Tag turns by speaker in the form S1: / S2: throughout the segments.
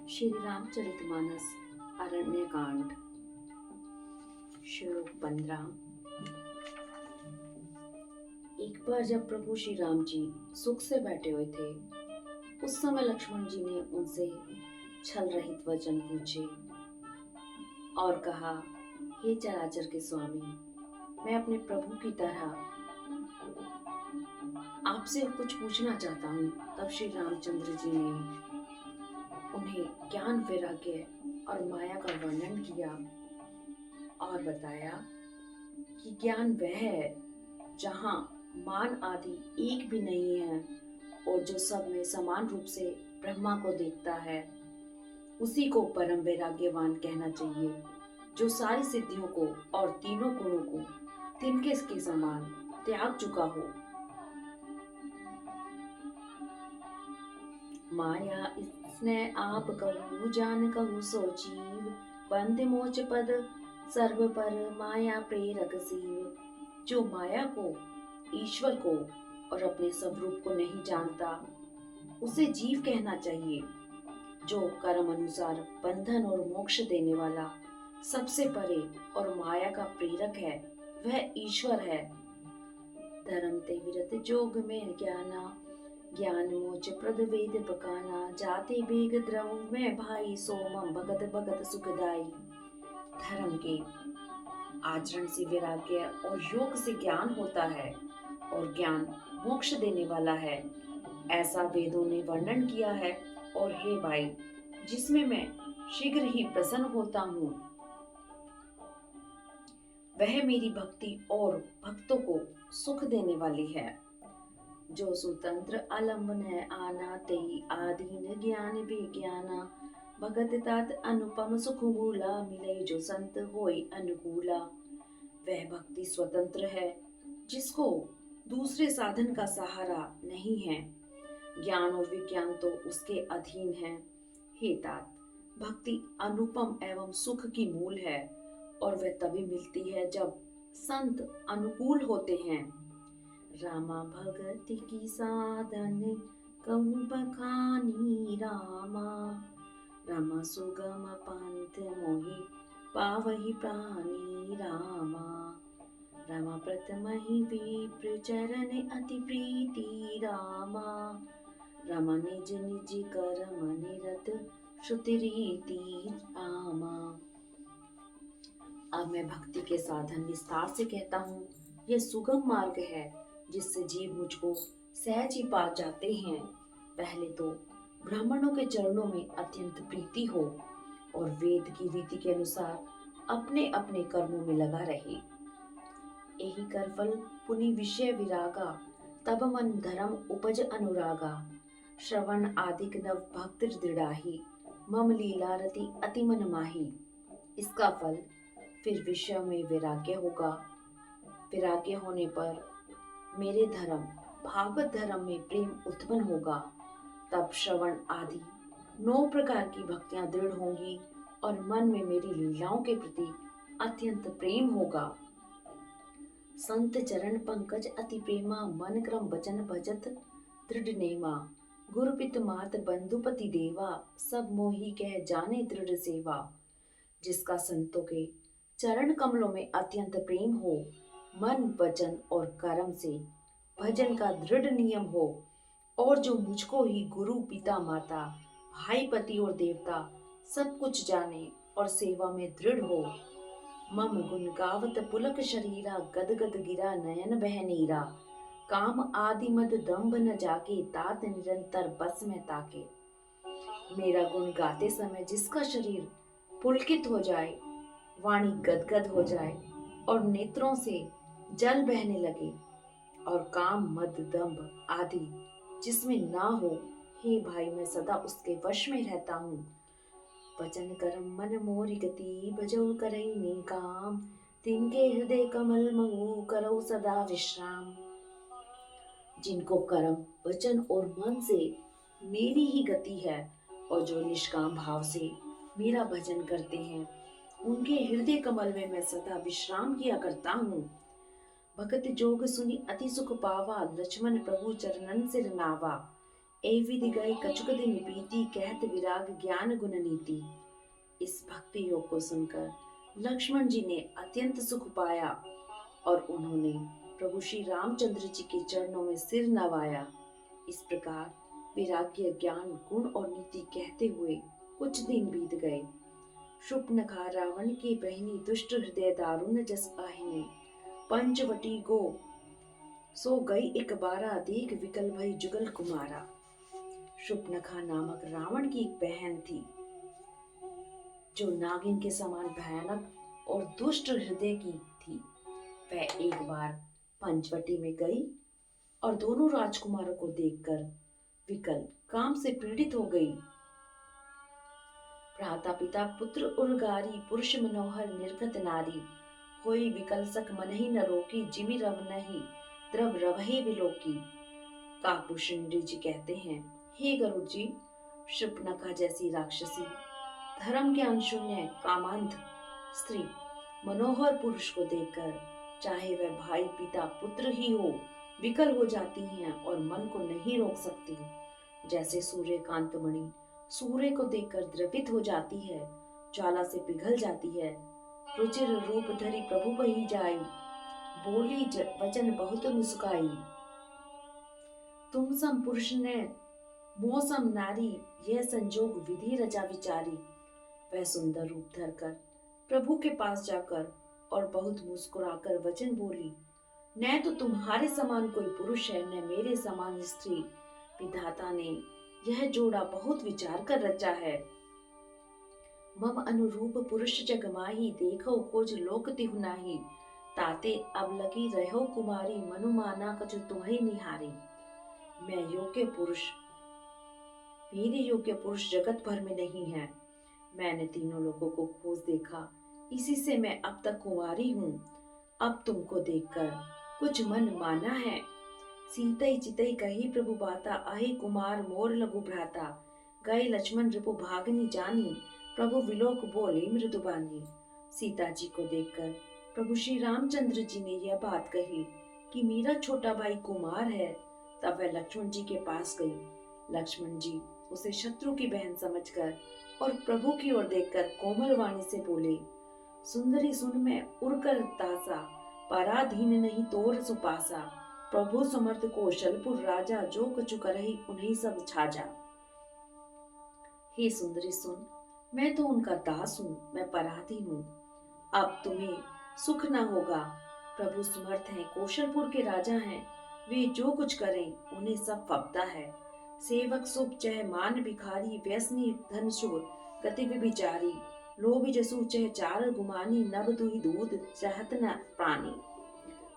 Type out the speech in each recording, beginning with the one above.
S1: श्री रामचरितमानस अरण्य कांड श्लोक 15। एक बार जब प्रभु श्री राम जी सुख से बैठे हुए थे, उस समय लक्ष्मण जी ने उनसे छल रहित वचन पूछे और कहा, हे चराचर के स्वामी, मैं अपने प्रभु की तरह आपसे कुछ पूछना चाहता हूँ। तब श्री रामचंद्र जी ने उन्हें ज्ञान, वैराग्य और माया का वर्णन किया और बताया कि ज्ञान वह है जहाँ मान आदि एक भी नहीं है और जो सब में समान रूप से ब्रह्मा को देखता है, उसी को परम वैराग्यवान कहना चाहिए, जो सारी सिद्धियों को और तीनों गुणों को तिनके के समान त्याग चुका हो। माया इसने आप कहू, जान कहू सो जीव, बंद मोच पद सर्व पर माया प्रेरक जीव। जो माया को, ईश्वर को और अपने स्वरूप को नहीं जानता, उसे जीव कहना चाहिए। जो कर्म अनुसार बंधन और मोक्ष देने वाला, सबसे परे और माया का प्रेरक है, वह ईश्वर है। धर्म ते विरत जोग में ज्ञाना, ज्ञान मोच प्रद वेद पकाना, जाते बेग द्रव में भाई, सोमम भगत भगत सुखदाई। धर्म के आचरण से वैराग्य और योग से ज्ञान होता है और ज्ञान मोक्ष देने वाला है, ऐसा वेदों ने वर्णन किया है। और हे भाई, जिसमें मैं शीघ्र ही प्रसन्न होता हूँ, वह मेरी भक्ति और भक्तों को सुख देने वाली है। जो स्वतंत्र अलंबन है आना, तेई आदीन ज्ञान विज्ञाना, भगत तात अनुपम सुख मूला, मिले जो संत होय अनुकूला। वह भक्ति स्वतंत्र है, जिसको दूसरे साधन का सहारा नहीं है। ज्ञान और विज्ञान तो उसके अधीन है। हे तात, भक्ति अनुपम एवं सुख की मूल है और वह तभी मिलती है जब संत अनुकूल होते हैं। रामा भगति की साधन कहूँ बखानी, रामा रामा सुगम पंथ मोहि पावहि प्राणी, रामा रामा प्रथम ही विप्र चरण अति प्रीति, रामा रामा निज निज कर्म निरत श्रुति रीति, रामा। अब मैं भक्ति के साधन विस्तार से कहता हूँ। यह सुगम मार्ग है जिससे जीव मुझको सहज ही पा जाते हैं। पहले तो ब्राह्मणों के चरणों में अत्यंत प्रीति हो और वेद की रीति के अनुसार अपने अपने कर्मों में लगा रहे। यही कर फल पुनि विषय विरागा, तब मन धर्म उपज अनुरागा। श्रवण आदिक नव भक्त दृढ़ाही, मम लीला रति अति मन माही। इसका फल फिर विषय में वैराग्य होगा। वैराग्य होने पर मेरे धर्म भागवत धर्म में प्रेम उत्पन्न होगा। तब श्रवण आदि 9 प्रकार की भक्तियां दृढ़ होंगी और मन में मेरी लीलाओं के प्रति अत्यंत प्रेम होगा। संत चरण पंकज अति प्रेमा, मन क्रम वचन भजत दृढ़ नेमा। गुरु पित मात बंधुपति देवा, सब मोही कह जाने दृढ़ सेवा। जिसका संतों के चरण कमलों में अत्यंत प्रेम हो, मन वचन और कर्म से भजन का दृढ़ नियम हो, और जो मुझको ही गुरु पिता माता भाई पति और देवता सब कुछ जाने और सेवा में दृढ़ हो। मम गुण गावत पुलक शरीरा, गद गद गिरा नयन बह नीरा। काम आदि मद दम्भ न जाके, तात निरंतर बस में ताके। मेरा गुण गाते समय जिसका शरीर पुलकित हो जाए, वाणी गदगद हो जाए और नेत्रों से जल बहने लगे और काम मद दंभ आदि जिसमें ना हो, हे भाई, मैं सदा उसके वश में रहता हूँ। वचन कर्म मन मोरी गति, भजो करई ने काम, तिनके हृदय कमल महु, करो सदा विश्राम। जिनको कर्म वचन और मन से मेरी ही गति है और जो निष्काम भाव से मेरा भजन करते हैं, उनके हृदय कमल में मैं सदा विश्राम किया करता हूँ। भगत जोग सुनी अति सुख पावा, लक्ष्मण प्रभु चरणन सिर नावा। ए विधि गए कछुक दिन बीती कहत विराग ज्ञान गुण नीति। इस भक्ति योग को सुनकर लक्ष्मण जी ने अत्यंत सुख पाया और उन्होंने प्रभु श्री रामचंद्र जी के चरणों में सिर नवाया। इस प्रकार वैराग्य ज्ञान गुण और नीति कहते हुए कुछ दिन बीत गए। शूर्पणखा रावण की बहनी दुष्ट हृदय दारुण जस आहिने पंचवटी गो सो गई एक बारा देख विकल भई जुगल कुमारा। शूर्पणखा नामक रावण की एक बहन थी जो नागिन के समान भयानक और दुष्ट हृदय की थी। वह एक बार पंचवटी में गई और दोनों राजकुमारों को देखकर विकल काम से पीड़ित हो गई। भ्राता पिता पुत्र उर्गारी पुरुष मनोहर निर्गत नारी होई विकल सक मनहि न रोकी जिमि रव नहीं द्रव रवहे विलोकी। काकभूषण जी कहते हैं, हे गरुड़ जी, शूर्पणखा जैसी राक्षसी धर्म ज्ञान शून्य कामांध स्त्री मनोहर पुरुष को देखकर चाहे वह भाई पिता पुत्र ही हो विकल हो जाती हैं और मन को नहीं रोक सकती। जैसे सूर्यकांत मणि सूर्य को देखकर द्रवित हो जाती है, ज्वाला से पिघल जाती है। रुचिर रूप धरी प्रभु बही जाई बोली वचन बहुत मुस्काई। तुम सम पुरुष ने मौसम नारी यह संजोग विधि रचा विचारी। वह सुंदर रूप धरकर प्रभु के पास जाकर और बहुत मुस्कुराकर वचन बोली, न तो तुम्हारे समान कोई पुरुष है न मेरे समान स्त्री। विधाता ने यह जोड़ा बहुत विचार कर रचा है। मम अनुरूप पुरुष जग माही देखो खोज लोक तिहु नाही। ताते अब लगी रहो कुमारी मनु माना कछु तुम्हें निहारी। मैं योग्य पुरुष मेरे योग्य पुरुष जगत भर में नहीं है। मैंने तीनों लोगों को खोज देखा, इसी से मैं अब तक कुंवारी हूँ। अब तुमको देखकर कुछ मन माना है। सीतई चितई कही प्रभु बाता आहे कुमार मोर लघु भ्राता। गए लक्ष्मण रिपु भागनी जानी प्रभु विलोक बोले मृदुबानी। सीता जी को देखकर प्रभु श्री रामचंद्र जी ने यह बात कही कि मेरा छोटा भाई कुमार है। तब वह लक्ष्मण जी के पास गई। लक्ष्मण जी उसे शत्रु की बहन समझकर और प्रभु की ओर देखकर कोमल वाणी से बोले, सुंदरी सुन मैं उड़कर तासा पराधीन नहीं तोर सुपासा। प्रभु समर्थ कौशलपुर राजा जो कछु करहि उन्हीं सब छाजा। हे सुंदरी सुन, मैं तो उनका दास हूँ, मैं पराधीन हूँ। अब तुम्हें सुख न होगा। प्रभु समर्थ हैं, कौशलपुर के राजा हैं, वे जो कुछ करें उन्हें सब फबता है। सेवक शुभ चह मान भिखारी व्यसनी धन शुभ गति विचारी। लोभी जसु चह चार गुमानी नभ दुही दूध चाहत न प्राणी।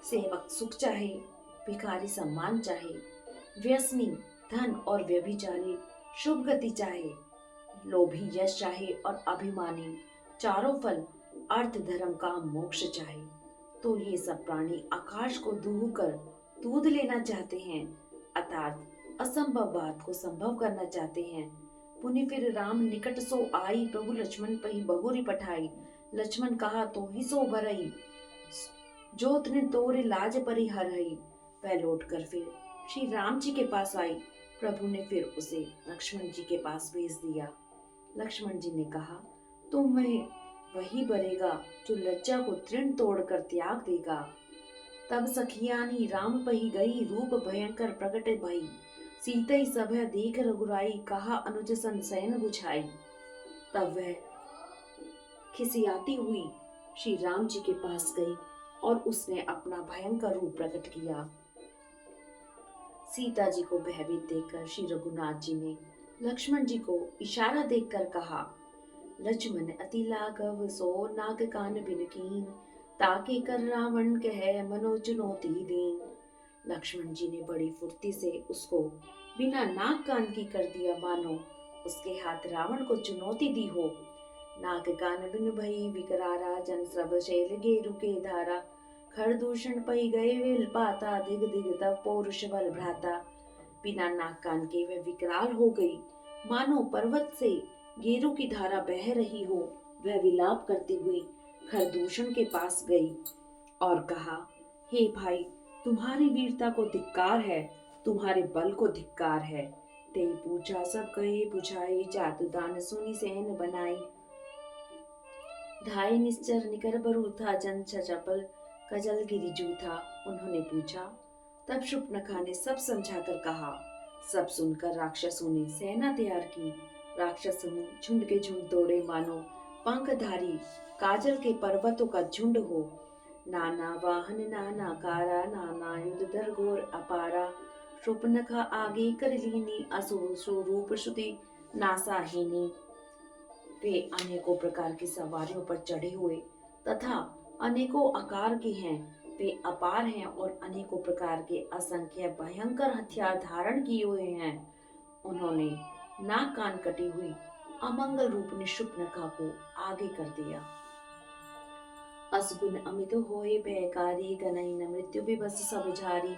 S1: सेवक सुख चाहे, भिखारी सम्मान चाहे, व्यसनी धन और व्यभिचारी शुभ गति चाहे, लोभी यश चाहे और अभिमानी चारों फल अर्थ धर्म काम मोक्ष चाहे। तो ये सब प्राणी आकाश को दूह कर दूध लेना चाहते हैं, अर्थात असंभव बात को संभव करना चाहते हैं। पुनि फिर राम निकट सो आई प्रभु लक्ष्मण पही बहुरी पठाई। लक्ष्मण कहा तो ही सो भरई जो तने तोरे लाज परी हरई। वह लौट कर फिर श्री राम जी के पास आई। प्रभु ने फिर उसे लक्ष्मण जी के पास भेज दिया। लक्ष्मण जी ने कहा, तुम्हें वही भरेगा जो लज्जा को तृण तोड़कर त्याग देगा। तब सखियानी राम पही गई रूप भयंकर प्रकट भई। सीतई सभय देख रघुराई कहा अनुज सन शयन बुझाई। तब वह खिसियाती हुई श्री राम जी के पास गई और उसने अपना भयंकर रूप प्रकट किया। सीता जी को भयभीत देखकर श्री रघुनाथ जी ने लक्ष्मण जी को इशारा देखकर कहा, लक्ष्मण अति लाघव सो नाग कान बिन कीन ताके कर रावण कह मनो चुनौती दीन। लक्ष्मण जी ने बड़ी फुर्ती से उसको बिना नाक कान की कर दिया, मानो उसके हाथ रावण को चुनौती दी हो। नाग कान बिन भई विकरारा जन श्रव शैल गेरु के धारा। खरदूषण पई गए वेल पाता दिग दिग तब पौरुष बल भ्राता। बिना नाक कान के वह विकराल हो गई, मानो पर्वत से गेरू की धारा बह रही हो। वह विलाप करती हुई खरदूषण के पास गई और कहा, हे भाई, तुम्हारी वीरता को धिक्कार है, तुम्हारे बल को धिक्कार है। ते पूछा सब कहे बुझाई, जादू दान सुनी सेन बनाई। धाई निश्चर निकर बरू था, जन चपल कजल गिरी जूथा। उन्होंने पूछा, तब शूर्पणखा ने सब समझाकर कहा। सब सुनकर राक्षसों ने सेना तैयार की। राक्षस समूह झुंड के झुंड दौड़े, मानो पंखधारी काजल के पर्वतों का झुंड हो। नाना वाहन नाना कारा, नाना युद्ध धर घोर अपारा। शूर्पणखा आगे कर लीनी, असुर स्वरूप श्रुति नासाहीनी। वे अनेकों प्रकार की सवारियों पर चढ़े हुए तथा अनेकों आकार के हैं। वे अपार हैं और अनेकों प्रकार के असंख्य भयंकर हथियार धारण किए हुए हैं। उन्होंने नाक कान कटी हुई अमंगल रूपनी शूर्पणखा को आगे कर दिया। असगुन अमित होए भयकारी, गनई न मृत्यु विभस सब झारी।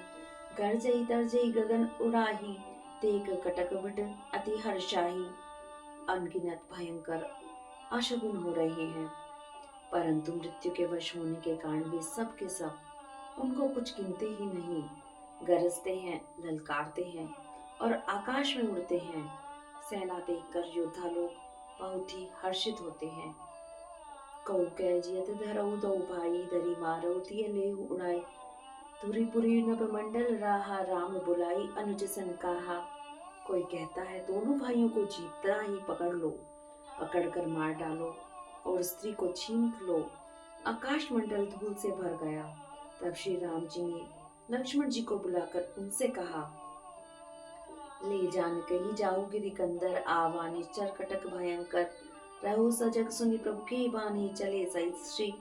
S1: गर्जई तरजई गगन उड़ाही, तेक कटक भट अति हर्षाही। अनगिनत भयंकर अशगुन हो रहे हैं, परंतु मृत्यु के वश होने के कारण वे सब के सब उनको कुछ गिनते ही नहीं। गरजते हैं, ललकारते हैं और आकाश में उड़ते हैं। सेना देखकर योद्धा लोग बहुत ही हर्षित होते हैं। कौ कैजियत धरऊ दो भाई, दरी मारऊ तिय लेहु उड़ाई। धुरीपुरी नभ मंडल राहा, राम बुलाई अनुज सन कहा। कोई कहता है दोनों भाइयों को जीतना ही पकड़ लो, पकड़कर मार डालो और स्त्री को छीन लो। आकाश मंडल धूल से भर गया। तब श्री राम जी ने लक्ष्मण जी को बुलाकर उनसे कहा, ले जान कही जाऊ गिरिकंदर, आवानी चरकटक भयंकर। रहो सजग सुनी प्रभु की बानी, चले सहित श्री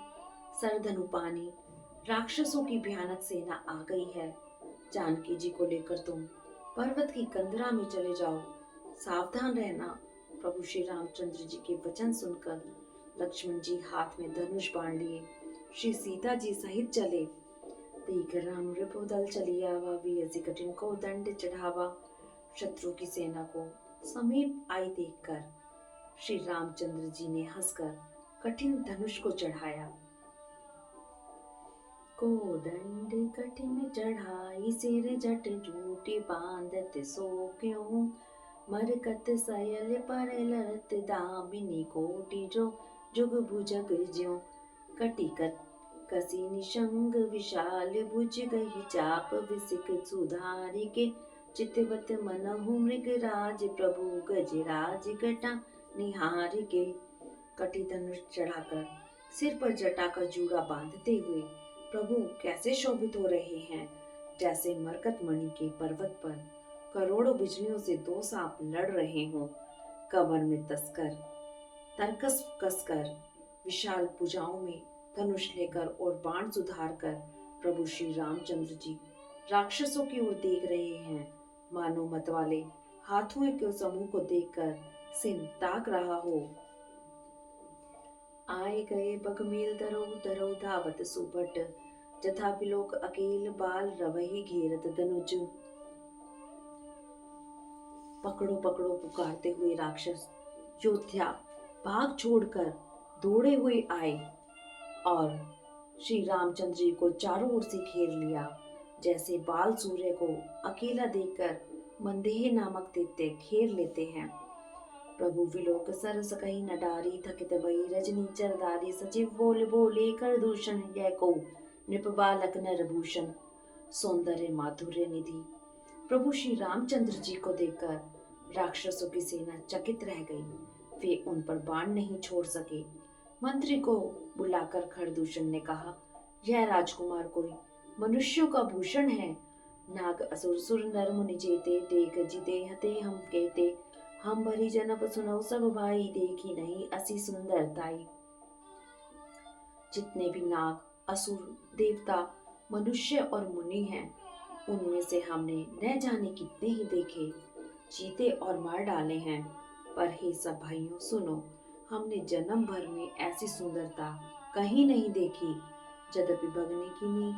S1: सरधनु पानी। राक्षसों की भयानक सेना आ गई है। जानकी जी को लेकर तुम पर्वत की कंदरा में चले जाओ, सावधान रहना। प्रभु श्री रामचंद्र जी के वचन सुनकर लक्ष्मण जी हाथ में धनुष बाण लिए श्री सीता जी सहित चले। देख राम रिपु दल चली आवा, वीर कठिन को दंड चढ़ावा। शत्रु की सेना को समीप आई देखकर श्री रामचंद्र जी ने हंसकर कठिन धनुष को चढ़ाया। को दंड कठिन चढ़ाई, सिर जट जूटी बांधत सो क्यों। मरकत सयल पर लड़त, दामिनी कोटि जो जुग भुजग ज्यों। कटिकट कसी निशंग विशाल, भुज गही चाप विसिक सुधारि के। चितवत मनहु मृग राज, प्रभु गजराज घटा निहार के। कटी धनुष चढ़ाकर सिर पर जटा का जूड़ा बांधते हुए प्रभु कैसे शोभित हो रहे हैं, जैसे मरकत मणि के पर्वत पर करोड़ों बिजलियों से दो सांप लड़ रहे हों। कमर में तस्कर तरकस कसकर, विशाल भुजाओं में धनुष लेकर और बाण सुधार कर प्रभु श्री रामचंद्र जी राक्षसों की ओर देख रहे हैं। मानो मतवाले हाथों के समूह को देखकर सिर ताक रहा हो। आए गए बगमेल दरो दरो, धावत सुभट जथा बिलोक अकेल। बाल रवही घेरत धनुज। पकड़ो पकड़ो पुकारते हुए राक्षस योद्धा भाग छोड़कर दौड़े हुए आए और श्री रामचंद्र जी को चारों ओर से घेर लिया। जैसे बाल सूर्य को अकेला देखकर मंदेह नामक दैत्य घेर लेते हैं। प्रभु विलोक सरस कही नडारी, थकित भई रजनी चरदारी। सचिव बोले बोले कर दूषण, यह को नृप बालक नरभूषण। सौंदर्य माधुर्य निधि प्रभु श्री रामचंद्र जी को देखकर राक्षसों की सेना चकित रह गई। वे उन पर बाण नहीं छोड़ सके। मंत्री को बुलाकर खरदूषण ने कहा, यह राजकुमार कोई मनुष्यों का भूषण है। नाग असुर सुर नर मुनि जेते, देख जिते हते हम कहते। हम भरी जनप सुनो सब भाई, देखी नहीं असी सुंदरताई। जितने भी नाग असुर देवता मनुष्य और मुनि हैं, उनमें से हमने न जाने कितने ही देखे, जीते और मार डाले हैं। पर हे सब भाइयों सुनो, हमने जन्म भर में ऐसी सुंदरता कहीं नहीं देखी। यद्यपि भगनी किनी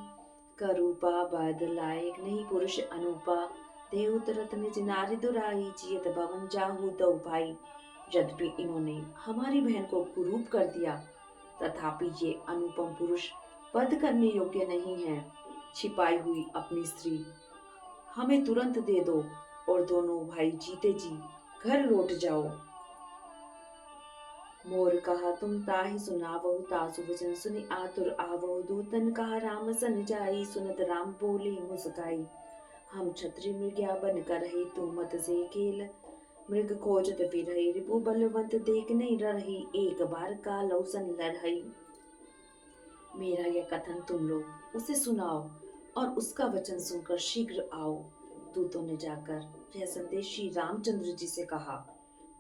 S1: करूपा, बद लायक नहीं पुरुष अनुपा। देव तुरत निज नारी दुराई, जियत भवन जाहु दो भाई। यद्यपि इन्होंने हमारी बहन को कुरूप कर दिया, तथापि ये अनुपम पुरुष वध करने योग्य नहीं है। छिपाई हुई अपनी स्त्री हमें तुरंत दे दो, और दोनों भाई जीते जी घर लौट जाओ। मोर कहा तुम ताहि सुनावहु, तासु वचन सुनि आतुर आवहु। दूतन कहा राम सन जाई, सुनत राम बोले मुस्काई। हम क्षत्रिय मृग्या बन कर रहे, तू मत से खेल। मृग खोजत फिरहि, रिपु बलवंत देख नहीं रही। एक बार का लौसन लड़हई। मेरा यह कथन तुम लोग उसे सुनाओ और उसका वचन सुनकर शीघ्र आओ। दूतों ने जाकर यह संदेश श्री रामचंद्र जी से कहा।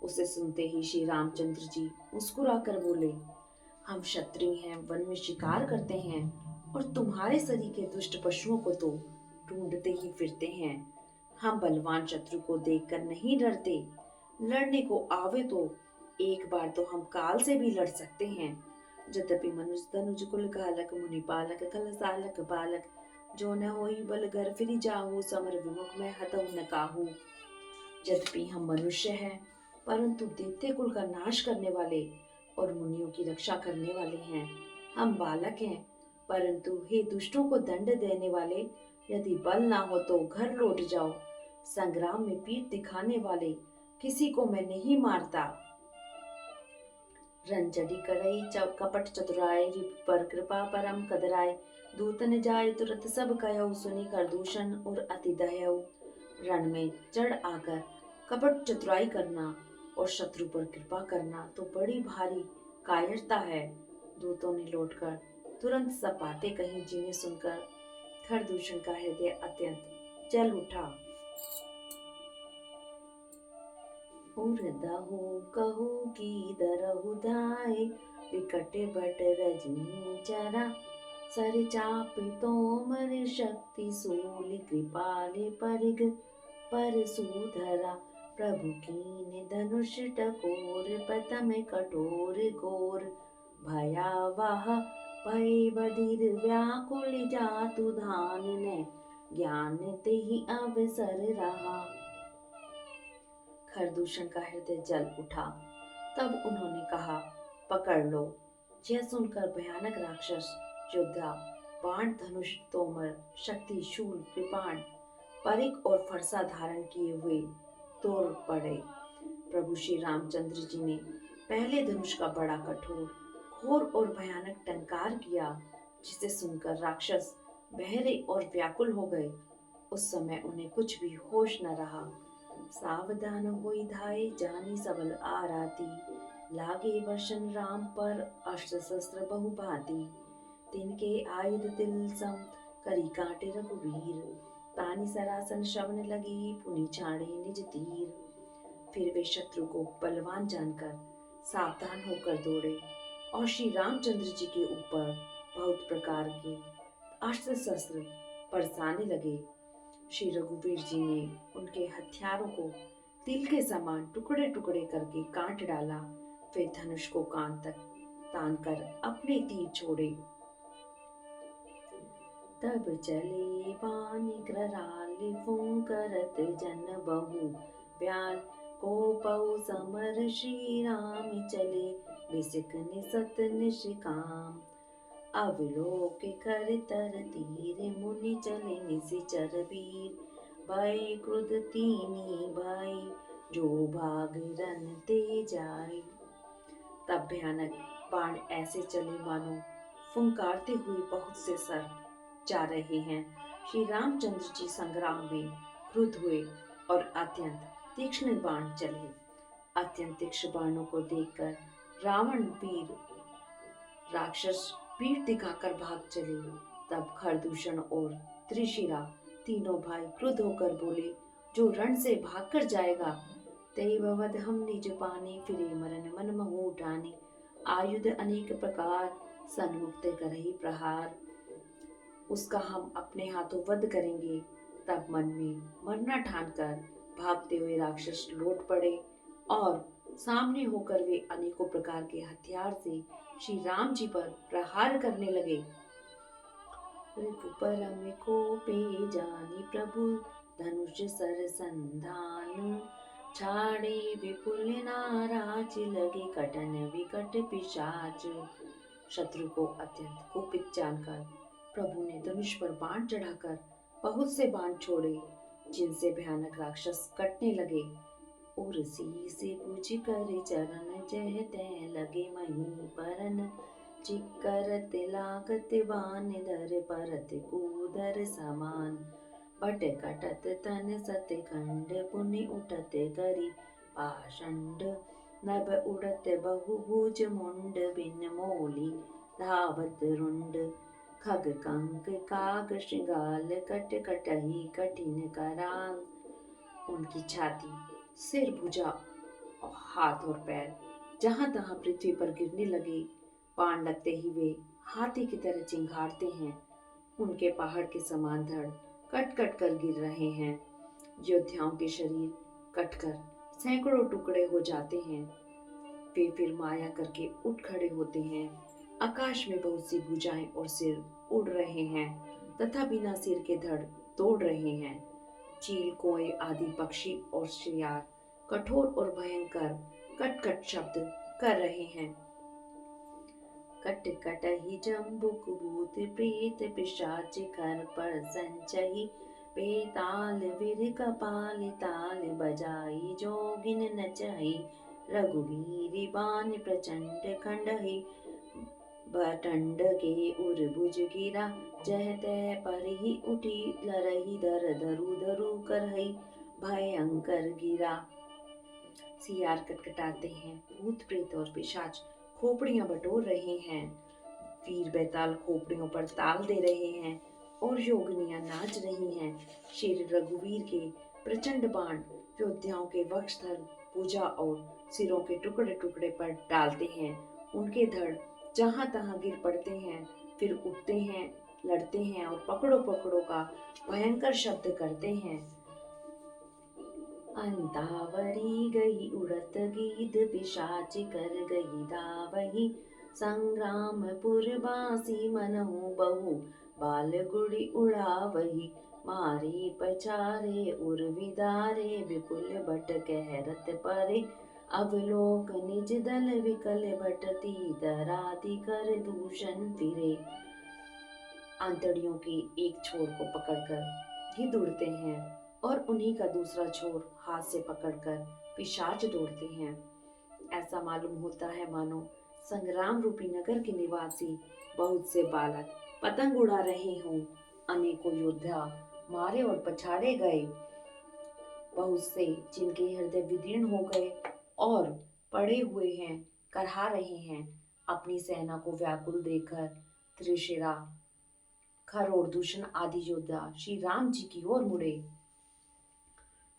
S1: उसे सुनते ही श्री रामचंद्र जी मुस्कुराकर बोले, हम क्षत्रिय हैं, वन में शिकार करते हैं और तुम्हारे सरीखे दुष्ट पशुओं को तो ढूंढते ही फिरते हैं। हम बलवान शत्रु को देखकर नहीं डरते। लड़ने को आवे तो एक बार तो हम काल से भी लड़ सकते हैं। यद्यपि मनुष्य धनुज कुल घालक, मुनि पालक खल सालक बालक। जो न होई बल घर फिरी जाहू, समर विमुख में हतऊ न काहू। यद्यपि हम मनुष्य हैं, परंतु दैत्य कुल का नाश करने वाले और मुनियों की रक्षा करने वाले हैं। हम बालक हैं, परंतु हे दुष्टों को दंड देने वाले, यदि बल ना हो तो घर लौट जाओ। संग्राम में पीठ दिखाने वाले किसी को मैं नहीं मारता। रंजनी करई कपट चतुराई, रिप पर कृपा परम कदराय। दूतन जाय तुरत सब कयो, सुनी कर दूषण और अति दयऊ। रण में चढ़ आकर कपट चतुराई करना और शत्रु पर कृपा करना तो बड़ी भारी कायरता है। दूतों ने लौटकर तुरंत सब बातें कही, जिन्हें सुनकर खरदूषण का हृदय अत्यंत जल उठा। उर्दहु कहू की दरहु धाय, विकट बट रजनी चरा। सर चाप तोमर शक्ति सूल, कृपाले परिग पर सुधरा। प्रभु कीन धनुष टकोर, प्रथम कठोर घोर। भयावह भय बधिर व्याकुल, जातु धान ने ज्ञान ते ही अवसर रहा। खरदूषण का हृदय जल उठा। तब उन्होंने कहा, पकड़ लो। यह सुनकर भयानक राक्षस योद्धा बाण धनुष तोमर शक्ति शूल कृपाण परिक और फरसा धारण किए हुए तोड़ पड़े। प्रभु श्री रामचंद्र जी ने पहले धनुष का बड़ा कठोर घोर और भयानक टंकार किया, जिसे सुनकर राक्षस बहरे और व्याकुल हो गए। उस समय उन्हें कुछ भी होश न रहा। सावधान होई धाये, जानी सबल आराती। लागे वर्षन राम पर, अस्त्र शस्त्र बहु भांति। तिनके आयुध तिल सम, करी कांटे रघुवीर। तानी सरासन श्रवण लगी, पुनि छाड़े निज तीर। फिर वे शत्रु को बलवान जानकर सावधान होकर दौड़े और श्री रामचंद्र जी के ऊपर बहुत प्रकार के अस्त्र शस्त्र बरसाने लगे। श्री रघुवीर जी ने उनके हथियारों को तिल के समान टुकड़े टुकड़े करके काट डाला। फिर धनुष को कान तक तान कर अपने तीर छोड़े। तब चले बाण कराल, फूंकरत जन बहु ब्याल। को पौ समर श्री राम चले, बिसिक निसत निष्काम। अवलोक कर तर तीर, मुनि चले निशिचर वीर। भय क्रुद्ध तीनी भय, जो भाग रन ते जाय। तब भयानक बाण ऐसे चले मानो फुंकारते हुए बहुत से सर जा रहे हैं। श्री रामचंद्र जी संग्राम में क्रुद्ध हुए और अत्यंत तीक्ष्ण बाण चले। अत्यंत तीक्ष्ण बाणों को देखकर रावण वीर राक्षस पीठ दिखाकर भाग चले। तब खरदूषण और त्रिशिरा तीनों भाई क्रुद्ध होकर बोले, जो रण से भागकर जाएगा तेव वध हम निज पाने, फिरे मरण मन महु ठाने। आयुध अनेक प्रकार, सन्मुक्त करहि प्रहार। उसका हम अपने हाथों वध करेंगे। तब मन में मरना ठानकर भागते हुए राक्षस लौट पड़े और सामने होकर वे अनेकों प्रकार के हथियार से श्री राम जी पर प्रहार करने लगे। रिपु परम कोपे जानी, प्रभु धनुष सर संधान। छाड़े विपुल नाराज, लगे कटन विकट पिशाच। शत्रु को अत्यंत कुपित जानकर प्रभु ने धनुष पर बाण चढ़ाकर बहुत से बाण छोड़े जिनसे भयानक राक्षस कटने लगे। उर्सी से पूछ कर चरण जह तह लगे मही परन, चिकरत लागत बान धर परत कूदर समान, बट कटत तन सत खंड पुनि उठत करी पाषंड, नभ उड़त बहुभुज मुंड बिन मोली धावत रुंड, खग कंक काग श्रृंगाल कट कटही कठिन कराल। उनकी छाती, सिर, भुजा, हाथ और पैर जहां तहां पृथ्वी पर गिरने लगे। बाण लगते ही वे हाथी की तरह चिंघाड़ते हैं। उनके पहाड़ के समान धड़ कट कट कर गिर रहे हैं। योद्धाओं के शरीर कटकर सैकड़ों टुकड़े हो जाते हैं। वे फिर माया करके उठ खड़े होते हैं। आकाश में बहुत सी भुजाएं और सिर उड़ रहे हैं तथा बिना सिर के धड़ दौड़ रहे हैं। चील, कोए आदि पक्षी और शियार कठोर और भयंकर कट कट शब्द कर रहे हैं। कट कट ही जम्बुक भूत प्रेत पिशाच कर पर संचही, बेताल वीर कपाल ताल बजाई जोगिन नचाई, रघुवीर बाण प्रचंड खंडही, भटंड के उर्भुज गिरा, जह तह पर ही उठी लरही दर धरु धरु करही, भयंकर गिरा। सियार कटकटाते हैं, भूत प्रेत और पिशाच खोपड़ियां बटोर रहे हैं। वीर बैताल खोपड़ियों पर ताल दे रहे हैं और योगिनियां नाच रही हैं। शेर रघुवीर के प्रचंड बाण योद्धाओं के वक्षस्थल, भुजा और सिरों के टुकड़े टुकड़े पर डालते हैं। उनके धड़ जहां तहां गिर पड़ते हैं, फिर उठते हैं, लड़ते हैं और पकड़ो पकड़ो का भयंकर शब्द करते हैं। अंतावरी गई उड़त गीध, पिशाच कर गई दावही, संग्रामपुर बासी मनहु बहु, बाल गुड़ी उड़ावही, मारे पछारे उर्विदारे, विपुल भट कहरत परे, अवलोक निज दल विकल भटती, दरादि कर दूषण फिरे। आंतड़ियों के एक छोर को पकड़कर गिद्ध उड़ते हैं और उन्हीं का दूसरा छोर हाथ से पकड़कर पिशाच दौड़ते हैं। ऐसा मालूम होता है मानो संग्राम रूपी नगर के निवासी बहुत से बालक पतंग उड़ा रहे हों। अनेकों योद्धा मारे और पछाड़े गए, बहुत से जिनके हृदय विदीर्ण हो गए और पड़े हुए हैं, करहा रहे हैं। अपनी सेना को व्याकुल देखकर त्रिशिरा, खर, दूषण आदि योद्धा श्री राम जी की ओर मुड़े।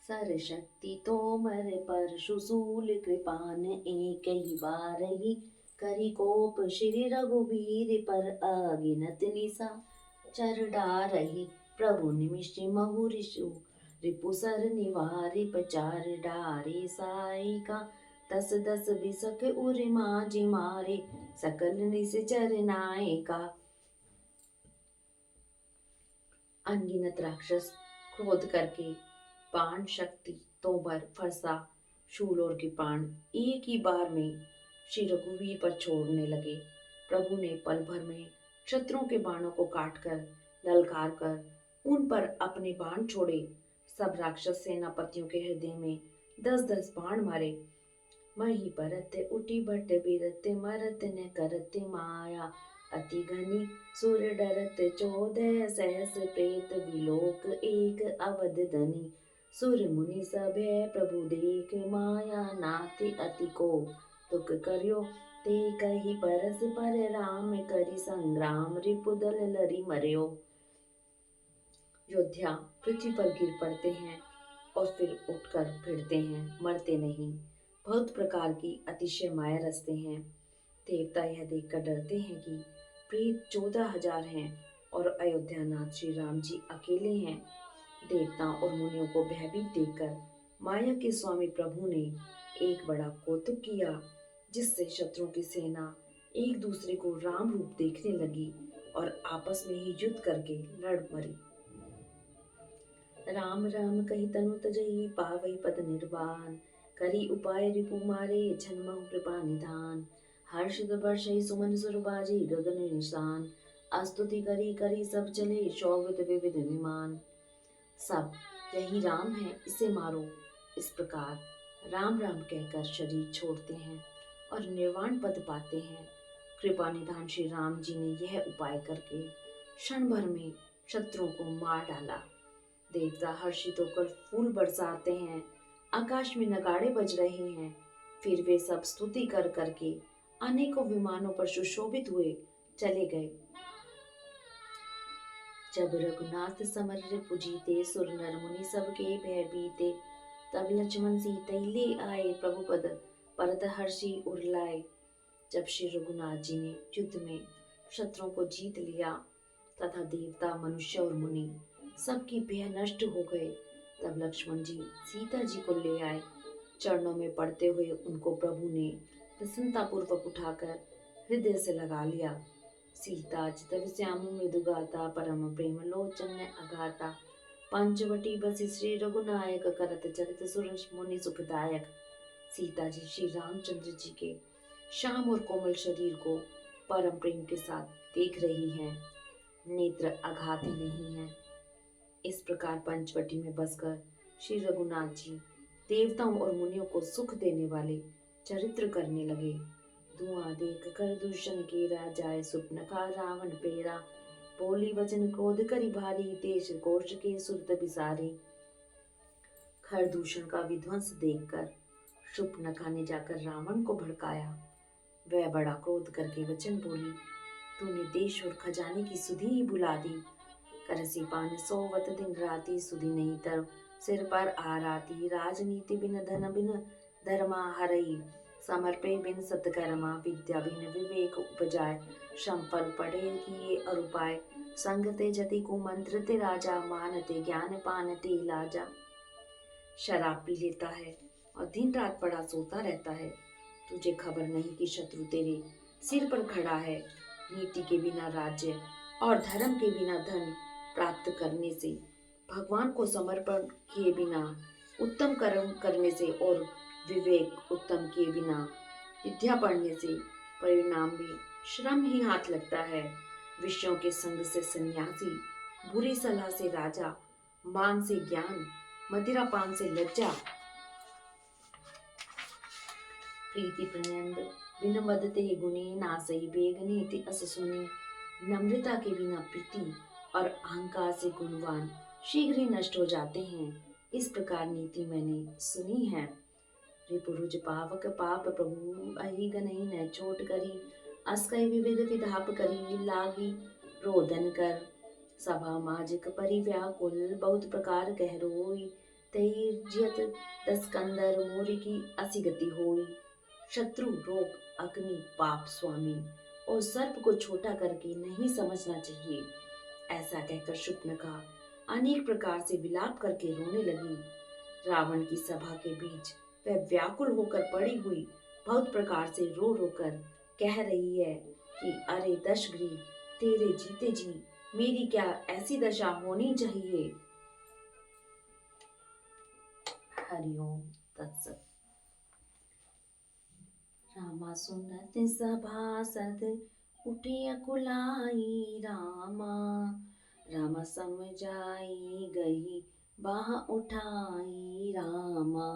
S1: सर शक्ति तोमर परशु शूल, कृपान एक ही बार ही, करी कोप श्री रघुबीर पर, अगिनत निशा चर डारही, प्रभु निमिष महु ऋषु रिपुसर निवारि, पचार डारे साइका, दस दस बिसक उर माझी मारे, सकल निश्चर नायका। अनगिनत राक्षस क्रोध करके बाण, शक्ति, तोमर, फरसा, शूल और कृपाण एक ही बार में श्री रघुवीर पर छोड़ने लगे। प्रभु ने पल भर में शत्रुओं के बाणों को काटकर, ललकार कर उन पर अपने बाण छोड़े। सब राक्षस सेनापतियों के हृदय में 10-10 बाण मारे। मही परत उठी भट बिरत, मरत न करत माया, अति घनी सुर डरत 14 सहस, प्रेत विलोक एक अवध धनी, सुर मुनि सभय प्रभु देख माया, नाति अति को तुक करियो, ते कही परस पर राम, करी संग्राम रिपुदल लरी मरियो। योद्धा पृथ्वी पर गिर पड़ते हैं और फिर उठकर भिड़ते हैं, मरते नहीं। बहुत प्रकार की अतिशय माया रचते हैं। देवता यह देखकर डरते हैं कि प्रेत 14,000 हैं और अयोध्यानाथ श्री राम जी अकेले हैं। देवताओं और मुनियों को भयभीत देखकर माया के स्वामी प्रभु ने एक बड़ा कौतुक किया, जिससे शत्रुओं की सेना एक दूसरे को राम रूप देखने लगी और आपस में ही युद्ध करके लड़ मरी। राम राम कही तनु तजई, पावई पद निर्वाण, करी उपाय रिपु मारे, छन्महु कृपा निधान, हर्षित वर्षई सुमन सुरबाजी, गगन निशान, स्तुति करी करी सब चले, शोभित विविध विमान। सब यही राम है, इसे मारो। इस प्रकार राम राम कहकर शरीर छोड़ते हैं और निर्वाण पद पाते हैं। कृपा निधान श्री राम जी ने यह उपाय करके क्षण भर में शत्रुओं को मार डाला। देवता हर्षित होकर फूल बरसाते हैं, आकाश में नगाड़े बज रहे हैं। फिर वे सब स्तुति कर करके अनेकों विमानों पर सुशोभित हुए चले गए। जब रघुनाथ समर पुजीते, सुर नर मुनि सबके भय बीते। तब लक्ष्मण सीता ले आए, प्रभु पद परत हर्षि उर्लाए। जब श्री रघुनाथ जी ने युद्ध में शत्रुओं को जीत लिया तथा देवता मनुष्य और मुनि सबकी भय नष्ट हो गए, तब लक्ष्मण जी सीता जी को ले आए। चरणों में पड़ते हुए उनको प्रभु ने प्रसन्नतापूर्वक उठाकर हृदय से लगा लिया। सीता चितव श्याम मृदु गाता, परम प्रेम लोचन अगाता। पंचवटी बसी श्री रघुनायक, करत चरित सुर मुनि सुखदायक। सीता जी श्री रामचंद्र जी के श्याम और कोमल शरीर को परम प्रेम के साथ देख रही हैं, नेत्र आघाती नहीं हैं। इस प्रकार पंचवटी में बसकर श्री रघुनाथ जी देवताओं और मुनियों को सुख देने वाले चरित्र करने लगे। धुआं देख कर दूषण के राजाए, सुपनखा रावण पेरा। बोली वचन क्रोध करी भारी, देश कोश के सुरत बिसारी। खरदूषण का विध्वंस देखकर शूर्पणखा ने जाकर रावण को भड़काया। वह बड़ा क्रोध करके वचन बोली, तूने देश और खजाने की सुधि ही भुला दी। करसी पान सोवत दिन राती, सुधि नहीं तर सिर पर आराती। राजनीति बिन धन बिन धर्मा हरई, समर्पे बिन सत्कर्मा। विद्या बिन विवेक उपजाय, श्रम फल पढ़े किए और उपाय। संगते जति कुमंत्र ते राजा, मानते ज्ञान पानते लाजा। शराब पी लेता है और दिन रात पड़ा सोता रहता है। तुझे खबर नहीं कि शत्रु तेरे सिर पर खड़ा है। नीति के बिना राज्य और धर्म के बिना धन प्राप्त करने से, भगवान को समर्पण किए बिना उत्तम कर्म करने से और विवेक उत्तम किए बिना विद्या पढ़ने से परिणाम में श्रम ही हाथ लगता है। विषयों के संग से सन्यासी, बुरी सलाह से राजा, मान से ज्ञान, मदिरा पान से लज्जा। प्रीति प्रणयंद बिन मदते गुणे, नासई बेगने ति अस सुने। नम्रता के बिना प्रीति और अहंकार से गुणवान शीघ्र ही नष्ट हो जाते हैं। इस प्रकार नीति मैंने सुनी है। रिपुरुज पावक पाप प्रभु, अहि गनहि न चोट करी। अस्कय विविध विधाप करी, लागी रोदन कर। सभा माजिक परिव्याकुल, बहुत प्रकार कह रोई। तैर्जियत दस कंदर, मोरी की असी गति होई। शत्रु, रोग, अग्नि, पाप स्वामी और सर्प को छोटा करके नहीं समझना चाहिए। ऐसा कहकर शूर्पणखा अनेक प्रकार से विलाप करके रोने लगी। रावण की सभा के बीच वह व्याकुल होकर पड़ी हुई बहुत प्रकार से रो रो कर कह रही है कि अरे दशग्रीव, तेरे जीते जी मेरी क्या ऐसी दशा होनी चाहिए। हरिओम तत्सत। रामा सुनत सभासद, उठे अकुलाई रामा। रामा समझाई गई, बाह उठाई रामा।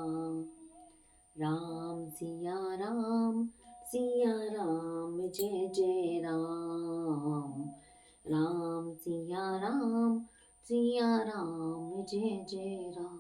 S1: राम सिया राम, सिया राम जय जय राम। राम सिया राम, सिया राम जय जय